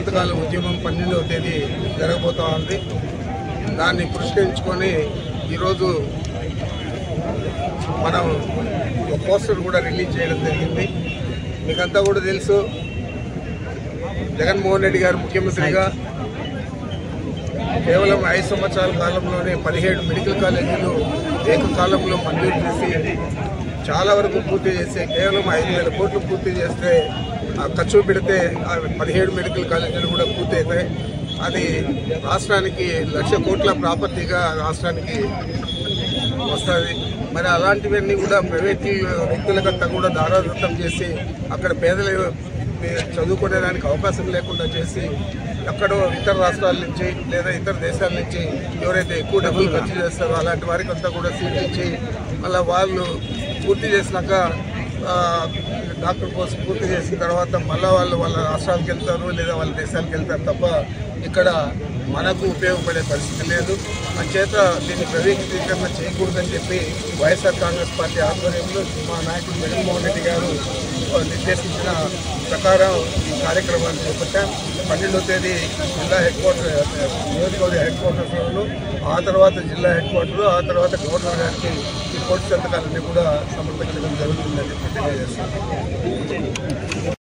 సంతకాల ఉద్యమం 12వ తేదీ జరగబోతా ఉంది. దాన్ని పురస్కరించుకొని ఈరోజు మనం ఒక పోస్టర్ కూడా రిలీజ్ చేయడం జరిగింది. మీకంతా కూడా తెలుసు, జగన్మోహన్ రెడ్డి గారు ముఖ్యమంత్రిగా కేవలం 5 సంవత్సరాల కాలంలోనే 17 మెడికల్ కాలేజీలు ఏకకాలంలో మంజూరు చేసి చాలా వరకు పూర్తి చేసి కేవలం 5,000 కోట్లు పూర్తి చేస్తే ఖర్చు పెడితే 17 మెడికల్ కాలేజీలు కూడా పూర్తి అవుతాయి. అది రాష్ట్రానికి 1,00,000 కోట్ల ప్రాపర్టీగా రాష్ట్రానికి వస్తుంది. మరి అలాంటివన్నీ కూడా ప్రైవేట్ వ్యక్తులకంతా కూడా దారాదత్తం చేసి అక్కడ పేదలు చదువుకునేదానికి అవకాశం లేకుండా చేసి ఎక్కడో ఇతర రాష్ట్రాల నుంచి లేదా ఇతర దేశాల నుంచి ఎవరైతే ఎక్కువ డబ్బులు ఖర్చు చేస్తారో అలాంటి వారికి అంతా కూడా సీట్లు ఇచ్చి మళ్ళీ వాళ్ళు పూర్తి చేసినాక డాక్టర్ కోర్స్ పూర్తి చేసిన తర్వాత మళ్ళీ వాళ్ళు వాళ్ళ రాష్ట్రాలకు వెళ్తారు లేదా వాళ్ళ దేశాలకు వెళ్తారు తప్ప ఇక్కడ మనకు ఉపయోగపడే పరిస్థితి లేదు. అంచేత దీన్ని ప్రైవేటీకరణ చేయకూడదని చెప్పి వైఎస్ఆర్ కాంగ్రెస్ పార్టీ ఆధ్వర్యంలో మా నాయకుడు జగన్మోహన్ రెడ్డి గారు నిర్దేశించిన ప్రకారం ఈ కార్యక్రమాన్ని చేపట్టాం. 12వ తేదీ జిల్లా నియోజకవర్గ హెడ్ క్వార్టర్స్లో, ఆ తర్వాత జిల్లా హెడ్ క్వార్టర్, ఆ తర్వాత గవర్నర్ గారికి ఈ కోటి సంతకాలన్నీ కూడా సమర్పించడం జరుగుతుందని తెలియజేస్తాం.